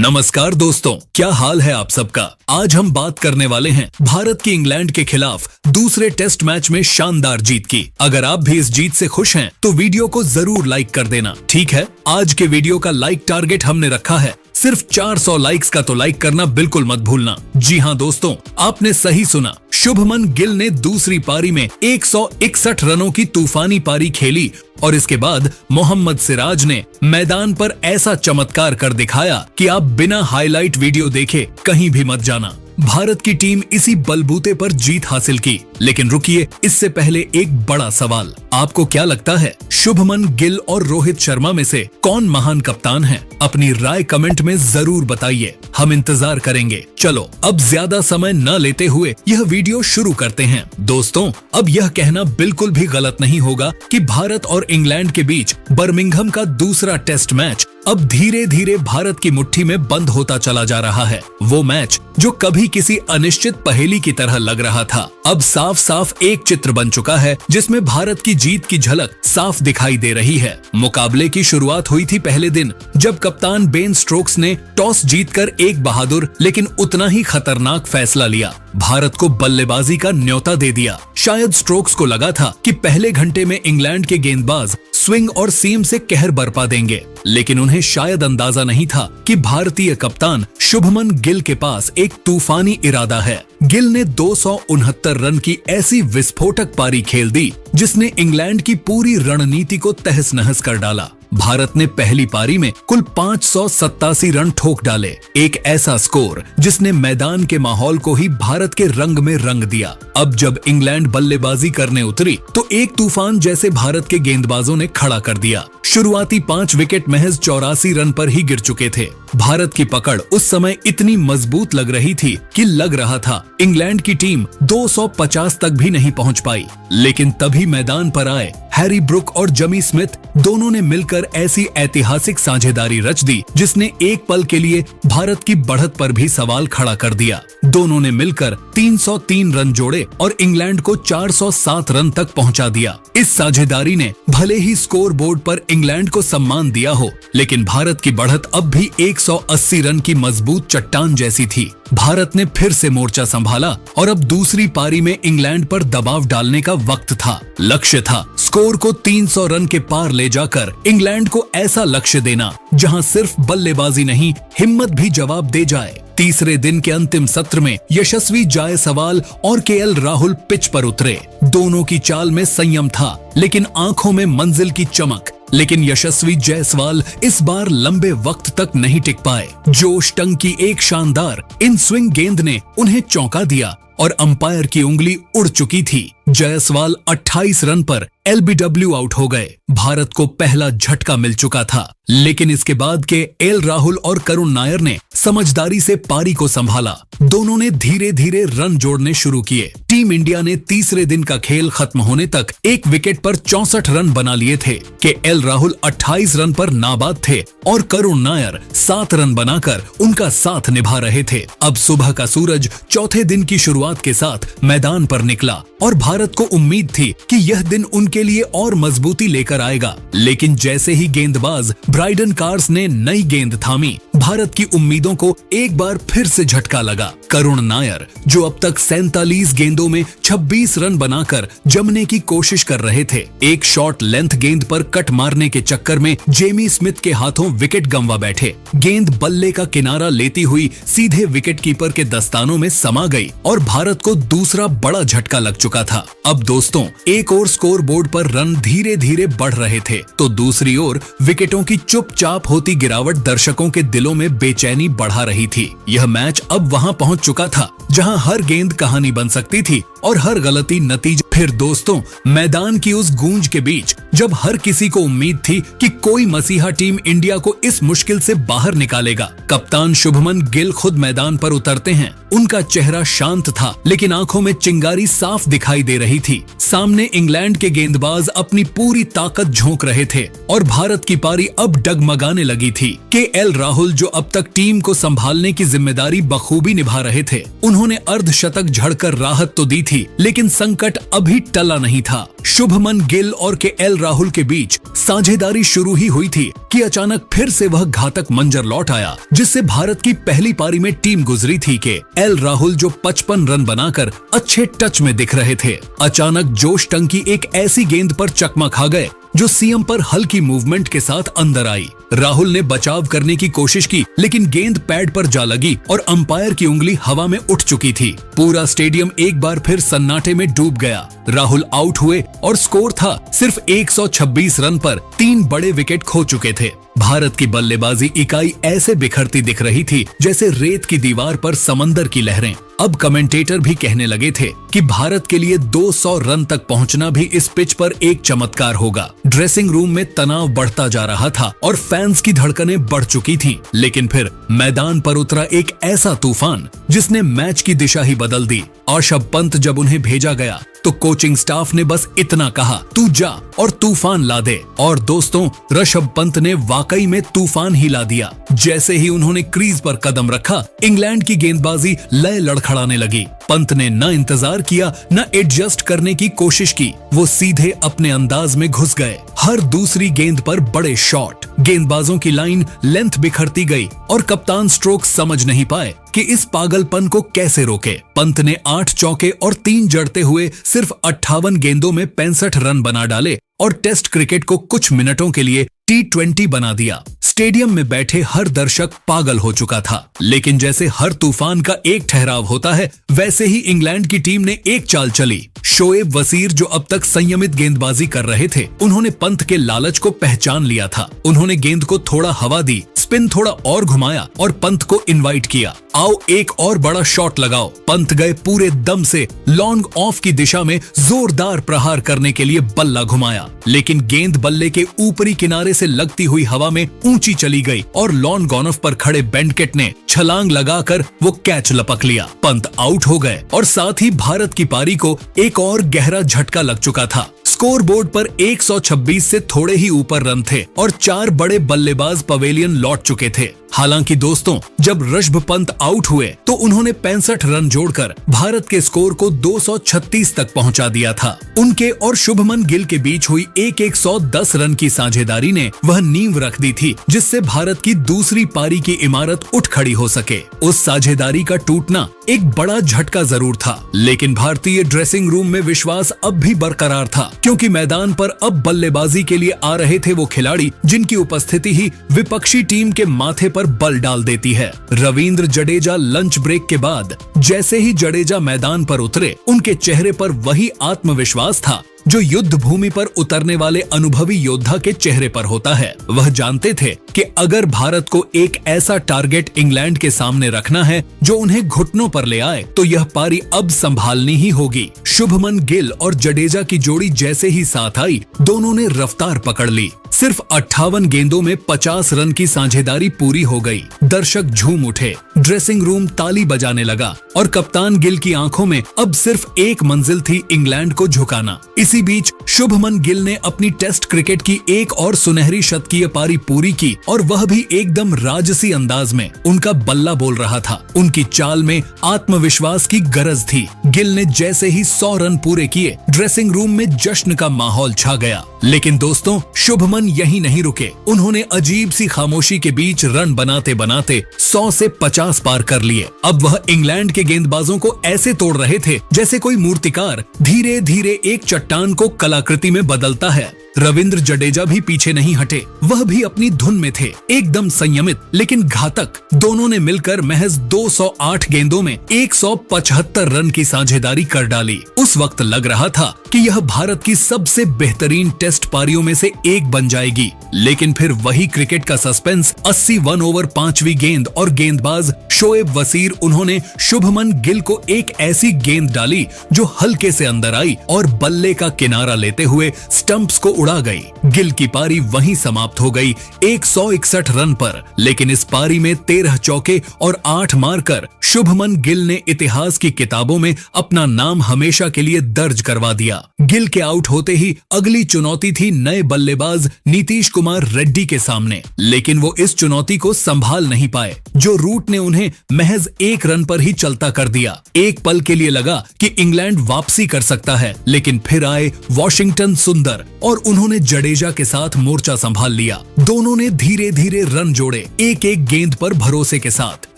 नमस्कार दोस्तों, क्या हाल है आप सबका। आज हम बात करने वाले हैं भारत की इंग्लैंड के खिलाफ दूसरे टेस्ट मैच में शानदार जीत की। अगर आप भी इस जीत से खुश हैं तो वीडियो को जरूर लाइक कर देना। ठीक है, आज के वीडियो का लाइक टारगेट हमने रखा है सिर्फ 400 लाइक्स का, तो लाइक करना बिल्कुल मत भूलना। जी हाँ दोस्तों, आपने सही सुना। शुभमन गिल ने दूसरी पारी में 161 रनों की तूफानी पारी खेली और इसके बाद मोहम्मद सिराज ने मैदान पर ऐसा चमत्कार कर दिखाया कि आप बिना हाईलाइट वीडियो देखे कहीं भी मत जाना। भारत की टीम इसी बलबूते पर जीत हासिल की। लेकिन रुकिए, इससे पहले एक बड़ा सवाल। आपको क्या लगता है, शुभमन गिल और रोहित शर्मा में से कौन महान कप्तान है? अपनी राय कमेंट में जरूर बताइए, हम इंतजार करेंगे। चलो अब ज्यादा समय न लेते हुए यह वीडियो शुरू करते हैं। दोस्तों, अब यह कहना बिल्कुल भी गलत नहीं होगा कि भारत और इंग्लैंड के बीच बर्मिंघम का दूसरा टेस्ट मैच अब धीरे धीरे भारत की मुट्ठी में बंद होता चला जा रहा है। वो मैच जो कभी किसी अनिश्चित पहेली की तरह लग रहा था, अब साफ साफ एक चित्र बन चुका है जिसमें भारत की जीत की झलक साफ दिखाई दे रही है। मुकाबले की शुरुआत हुई थी पहले दिन जब कप्तान बेन स्टोक्स ने टॉस जीतकर एक बहादुर लेकिन उतना ही खतरनाक फैसला लिया। भारत को बल्लेबाजी का न्योता दे दिया। शायद स्टोक्स को लगा था कि पहले घंटे में इंग्लैंड के गेंदबाज स्विंग और सीम से कहर बरपा देंगे, लेकिन उन्हें शायद अंदाजा नहीं था कि भारतीय कप्तान शुभमन गिल के पास एक तूफानी इरादा है। गिल ने 269 रन की ऐसी विस्फोटक पारी खेल दी जिसने इंग्लैंड की पूरी रणनीति को तहस नहस कर डाला। भारत ने पहली पारी में कुल 587 रन ठोक डाले, एक ऐसा स्कोर जिसने मैदान के माहौल को ही भारत के रंग में रंग दिया। अब जब इंग्लैंड बल्लेबाजी करने उतरी तो एक तूफान जैसे भारत के गेंदबाजों ने खड़ा कर दिया। शुरुआती 5 विकेट महज 84 रन पर ही गिर चुके थे। भारत की पकड़ उस समय इतनी मजबूत लग रही थी कि लग रहा था इंग्लैंड की टीम 250 तक भी नहीं पहुंच पाई। लेकिन तभी मैदान पर आए हैरी ब्रुक और जमी स्मिथ, दोनों ने मिलकर ऐसी ऐतिहासिक साझेदारी रच दी जिसने एक पल के लिए भारत की बढ़त पर भी सवाल खड़ा कर दिया। दोनों ने मिलकर 303 रन जोड़े और इंग्लैंड को 407 रन तक पहुंचा दिया। इस साझेदारी ने भले ही स्कोर बोर्ड पर इंग्लैंड को सम्मान दिया हो, लेकिन भारत की बढ़त अब भी 180 रन की मजबूत चट्टान जैसी थी। भारत ने फिर से मोर्चा संभाला और अब दूसरी पारी में इंग्लैंड पर दबाव डालने का वक्त था। लक्ष्य था स्कोर को 300 रन के पार ले जाकर इंग्लैंड को ऐसा लक्ष्य देना जहां सिर्फ बल्लेबाजी नहीं, हिम्मत भी जवाब दे जाए। तीसरे दिन के अंतिम सत्र में यशस्वी जायसवाल और केएल राहुल पिच पर उतरे। दोनों की चाल में संयम था, लेकिन आंखों में मंजिल की चमक। लेकिन यशस्वी जायसवाल इस बार लंबे वक्त तक नहीं टिक पाए। जोश टंग की एक शानदार इन स्विंग गेंद ने उन्हें चौंका दिया और अंपायर की उंगली उड़ चुकी थी। जायसवाल 28 रन पर एलबीडब्ल्यू आउट हो गए। भारत को पहला झटका मिल चुका था, लेकिन इसके बाद के एल राहुल और करुण नायर ने समझदारी से पारी को संभाला। दोनों ने धीरे धीरे रन जोड़ने शुरू किए। टीम इंडिया ने तीसरे दिन का खेल खत्म होने तक एक विकेट पर 64 रन बना लिए थे। के एल राहुल 28 रन पर नाबाद थे और करुण नायर 7 रन बनाकर उनका साथ निभा रहे थे। अब सुबह का सूरज चौथे दिन की शुरुआत के साथ मैदान पर निकला और भारत को उम्मीद थी कि यह दिन उनके लिए और मजबूती लेकर आएगा। लेकिन जैसे ही गेंदबाज ब्राइडन कार्स ने नई गेंद थामी, भारत की उम्मीदों को एक बार फिर से झटका लगा। करुण नायर, जो अब तक 47 गेंदों में 26 रन बनाकर जमने की कोशिश कर रहे थे, एक शॉर्ट लेंथ गेंद पर कट मारने के चक्कर में जेमी स्मिथ के हाथों विकेट गंवा बैठे। गेंद बल्ले का किनारा लेती हुई सीधे विकेट कीपर के दस्तानों में समा गई और भारत को दूसरा बड़ा झटका लग चुका था। अब दोस्तों, एक और स्कोर बोर्ड पर रन धीरे धीरे बढ़ रहे थे, तो दूसरी ओर विकेटों की चुपचाप होती गिरावट दर्शकों के दिलों में बेचैनी बढ़ा रही थी। यह मैच अब वहां पहुंच चुका था जहां हर गेंद कहानी बन सकती थी और हर गलती नतीजा। फिर दोस्तों, मैदान की उस गूंज के बीच जब हर किसी को उम्मीद थी कि कोई मसीहा टीम इंडिया को इस मुश्किल से बाहर निकालेगा, कप्तान शुभमन गिल खुद मैदान पर उतरते हैं। उनका चेहरा शांत था, लेकिन आंखों में चिंगारी साफ दिखाई दे रही थी। सामने इंग्लैंड के गेंदबाज अपनी पूरी ताकत झोंक रहे थे और भारत की पारी अब डगमगाने लगी थी। केएल राहुल, जो अब तक टीम को संभालने की जिम्मेदारी बखूबी निभा रहे थे, उन्होंने अर्धशतक झड़कर राहत तो दी थी, लेकिन संकट अभी टला नहीं था। शुभमन गिल और केएल राहुल के बीच साझेदारी शुरू ही हुई थी कि अचानक फिर से वह घातक मंजर लौट आया, जिससे भारत की पहली पारी में टीम गुजरी थी कि एल राहुल जो 55 रन बनाकर अच्छे टच में दिख रहे थे, अचानक जोश टंकी एक ऐसी गेंद पर चकमा खा गए जो सीएम पर हल्की मूवमेंट के साथ अंदर आई। राहुल ने बचाव करने की कोशिश की, लेकिन गेंद पैड पर जा लगी और अंपायर की उंगली हवा में उठ चुकी थी। पूरा स्टेडियम एक बार फिर सन्नाटे में डूब गया। राहुल आउट हुए और स्कोर था सिर्फ 126 रन पर 3 बड़े विकेट खो चुके थे। भारत की बल्लेबाजी इकाई ऐसे बिखरती दिख रही थी जैसे रेत की दीवार पर समंदर की लहरें। अब कमेंटेटर भी कहने लगे थे कि भारत के लिए 200 रन तक पहुंचना भी इस पिच पर एक चमत्कार होगा। ड्रेसिंग रूम में तनाव बढ़ता जा रहा था और फैंस की धड़कनें बढ़ चुकी थीं। लेकिन फिर मैदान पर उतरा एक ऐसा तूफान जिसने मैच की दिशा ही बदल दी। ऋषभ पंत जब उन्हें भेजा गया तो कोचिंग स्टाफ ने बस इतना कहा, तू जा और तूफान ला दे। और दोस्तों, ऋषभ पंत ने वाकई में तूफान ही ला दिया। जैसे ही उन्होंने क्रीज पर कदम रखा, इंग्लैंड की गेंदबाजी लय लड़खड़ाने लगी। पंत ने न इंतजार किया न एडजस्ट करने की कोशिश की, वो सीधे अपने अंदाज में घुस गए। हर दूसरी गेंद पर बड़े शॉट, गेंदबाजों की लाइन लेंथ बिखरती गई और कप्तान स्ट्रोक समझ नहीं पाए कि इस पागलपन को कैसे रोके। पंत ने 8 चौके और 3 जड़ते हुए सिर्फ 58 गेंदों में 65 रन बना डाले और टेस्ट क्रिकेट को कुछ मिनटों के लिए T20 बना दिया। स्टेडियम में बैठे हर दर्शक पागल हो चुका था। लेकिन जैसे हर तूफान का एक ठहराव होता है, वैसे ही इंग्लैंड की टीम ने एक चाल चली। शोएब वसीर जो अब तक संयमित गेंदबाजी कर रहे थे, उन्होंने पंत के लालच को पहचान लिया था। उन्होंने गेंद को थोड़ा हवा दी, स्पिन थोड़ा और घुमाया और पंत को इनवाइट किया, आओ एक और बड़ा शॉट लगाओ। पंत गए पूरे दम से लॉन्ग ऑफ की दिशा में जोरदार प्रहार करने के लिए बल्ला घुमाया, लेकिन गेंद बल्ले के ऊपरी किनारे से लगती हुई हवा में ऊंची चली गई और लॉन गॉन ऑफ पर खड़े बेंडकेट ने छलांग लगाकर वो कैच लपक लिया। पंत आउट हो गए और साथ ही भारत की पारी को एक और गहरा झटका लग चुका था। स्कोर बोर्ड पर 126 से थोड़े ही ऊपर रन थे और 4 बड़े बल्लेबाज पवेलियन लौट चुके थे। हालांकि दोस्तों, जब ऋषभ पंत आउट हुए तो उन्होंने 65 रन जोड़कर भारत के स्कोर को 236 तक पहुंचा दिया था। उनके और शुभमन गिल के बीच हुई 110 रन की साझेदारी ने वह नींव रख दी थी जिससे भारत की दूसरी पारी की इमारत उठ खड़ी हो सके। उस साझेदारी का टूटना एक बड़ा झटका जरूर था, लेकिन भारतीय ड्रेसिंग रूम में विश्वास अब भी बरकरार था, क्योंकि मैदान पर अब बल्लेबाजी के लिए आ रहे थे वो खिलाड़ी जिनकी उपस्थिति ही विपक्षी टीम के माथे पर बल डाल देती है। रविंद्र जडेजा लंच ब्रेक के बाद जैसे ही जडेजा मैदान पर उतरे, उनके चेहरे पर वही आत्मविश्वास था जो युद्ध भूमि पर उतरने वाले अनुभवी योद्धा के चेहरे पर होता है। वह जानते थे कि अगर भारत को एक ऐसा टारगेट इंग्लैंड के सामने रखना है जो उन्हें घुटनों पर ले आए, तो यह पारी अब संभालनी ही होगी। शुभमन गिल और जडेजा की जोड़ी जैसे ही साथ आई, दोनों ने रफ्तार पकड़ ली। सिर्फ 58 गेंदों में 50 रन की साझेदारी पूरी हो गई। दर्शक झूम उठे, ड्रेसिंग रूम ताली बजाने लगा और कप्तान गिल की आंखों में अब सिर्फ एक मंजिल थी, इंग्लैंड को झुकाना। इसी बीच शुभमन गिल ने अपनी टेस्ट क्रिकेट की एक और सुनहरी शतकीय पारी पूरी की और वह भी एकदम राजसी अंदाज में। उनका बल्ला बोल रहा था, उनकी चाल में आत्मविश्वास की गरज थी। गिल ने जैसे ही 100 रन पूरे किए, ड्रेसिंग रूम में जश्न का माहौल छा गया। लेकिन दोस्तों, शुभमन यहीं नहीं रुके। उन्होंने अजीब सी खामोशी के बीच रन बनाते बनाते 100 से 50 पार कर लिए। अब वह इंग्लैंड के गेंदबाजों को ऐसे तोड़ रहे थे जैसे कोई मूर्तिकार धीरे धीरे एक चट्टान को कलाकृति में बदलता है। रविंद्र जडेजा भी पीछे नहीं हटे, वह भी अपनी धुन में थे, एकदम संयमित लेकिन घातक। दोनों ने मिलकर महज 208 गेंदों में 175 रन की साझेदारी कर डाली। उस वक्त लग रहा था कि यह भारत की सबसे बेहतरीन टेस्ट पारियों में से एक बन जाएगी। लेकिन फिर वही क्रिकेट का सस्पेंस। 81 ओवर 5वीं गेंद और गेंदबाज शोएब वसीर, उन्होंने शुभमन गिल को एक ऐसी गेंद डाली जो हल्के से अंदर आई और बल्ले का किनारा लेते हुए स्टंप्स को उड़ा गई। गिल की पारी वहीं समाप्त हो गई 161 रन पर। लेकिन इस पारी में 13 चौके और 8 मारकर शुभमन गिल ने इतिहास की किताबों में अपना नाम हमेशा के लिए दर्ज करवा दिया। गिल के आउट होते ही अगली चुनौती थी नए बल्लेबाज नीतीश कुमार रेड्डी के सामने। लेकिन वो इस चुनौती को संभाल नहीं पाए। जो रूट ने उन्हें महज 1 रन पर ही चलता कर दिया। एक पल के लिए लगा कि इंग्लैंड वापसी कर सकता है, लेकिन फिर आए वॉशिंगटन सुंदर और उन्होंने जडेजा के साथ मोर्चा संभाल लिया। दोनों ने धीरे धीरे रन जोड़े, एक एक गेंद पर भरोसे के साथ।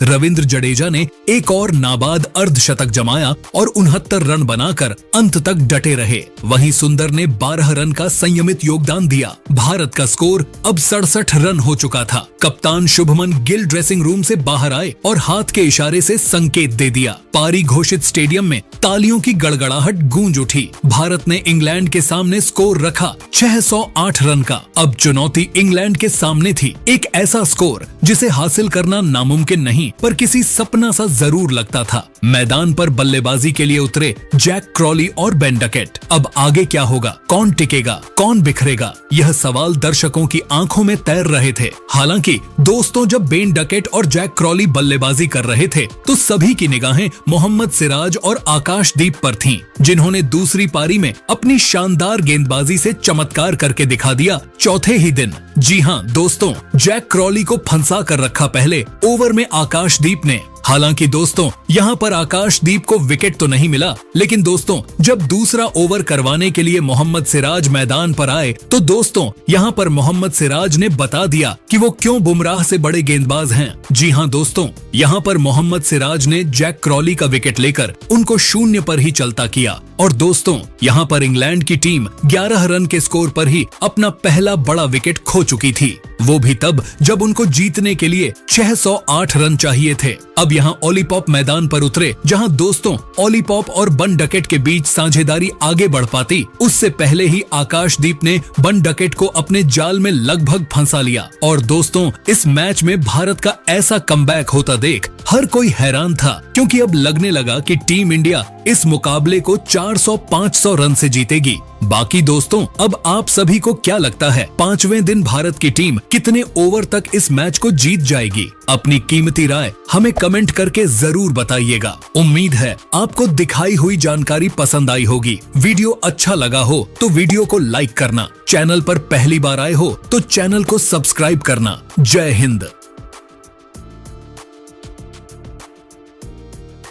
रविंद्र जडेजा ने एक और नाबाद अर्धशतक जमाया और 69 रन बनाकर अंत तक डटे रहे। वहीं सुंदर ने 12 रन का संयमित योगदान दिया। भारत का स्कोर अब 67 रन हो चुका था। कप्तान शुभमन गिल ड्रेसिंग रूम से बाहर आए और हाथ के इशारे से संकेत दे दिया। पारी घोषित स्टेडियम में तालियों की गड़गड़ाहट गूंज उठी। भारत ने इंग्लैंड के सामने स्कोर रखा 608 रन का। अब चुनौती इंग्लैंड के सामने थी, एक ऐसा स्कोर जिसे हासिल करना नामुमकिन नहीं पर किसी सपना सा जरूर लगता था। मैदान पर बल्लेबाजी के लिए उतरे जैक क्रॉली और बेन डकेट। अब आगे क्या होगा, कौन टिकेगा, कौन बिखरेगा, यह सवाल दर्शकों की आंखों में तैर रहे थे। हालांकि दोस्तों, जब बेन डकेट और जैक क्रॉली बल्लेबाजी कर रहे थे तो सभी की निगाहें मोहम्मद सिराज और आकाशदीप पर थीं, जिन्होंने दूसरी पारी में अपनी शानदार गेंदबाजी से चमत्कार करके दिखा दिया चौथे ही दिन। जी हां दोस्तों, जैक क्रॉली को फंसा कर रखा पहले ओवर में आकाशदीप ने। हालांकि दोस्तों, यहाँ पर आकाशदीप को विकेट तो नहीं मिला, लेकिन दोस्तों जब दूसरा ओवर करवाने के लिए मोहम्मद सिराज मैदान पर आए तो दोस्तों यहाँ पर मोहम्मद सिराज ने बता दिया कि वो क्यों बुमराह से बड़े गेंदबाज हैं। जी हाँ दोस्तों, यहाँ पर मोहम्मद सिराज ने जैक क्रॉली का विकेट लेकर उनको 0 पर ही चलता किया। और दोस्तों यहाँ पर इंग्लैंड की टीम 11 रन के स्कोर पर ही अपना पहला बड़ा विकेट खो चुकी थी, वो भी तब जब उनको जीतने के लिए 608 रन चाहिए थे। अब यहाँ ओली पॉप मैदान पर उतरे, जहाँ दोस्तों ओली पॉप और बन डकेट के बीच साझेदारी आगे बढ़ पाती, उससे पहले ही आकाशदीप ने बन डकेट को अपने जाल में लगभग फंसा लिया। और दोस्तों, इस मैच में भारत का ऐसा कमबैक होता देख हर कोई हैरान था, क्योंकि अब लगने लगा कि टीम इंडिया इस मुकाबले को 400-500 रन से जीतेगी। बाकी दोस्तों, अब आप सभी को क्या लगता है, 5वें दिन भारत की टीम कितने ओवर तक इस मैच को जीत जाएगी? अपनी कीमती राय हमें कमेंट करके जरूर बताइएगा। उम्मीद है आपको दिखाई हुई जानकारी पसंद आई होगी। वीडियो अच्छा लगा हो तो वीडियो को लाइक करना, चैनल पर पहली बार आए हो तो चैनल को सब्सक्राइब करना। जय हिंद।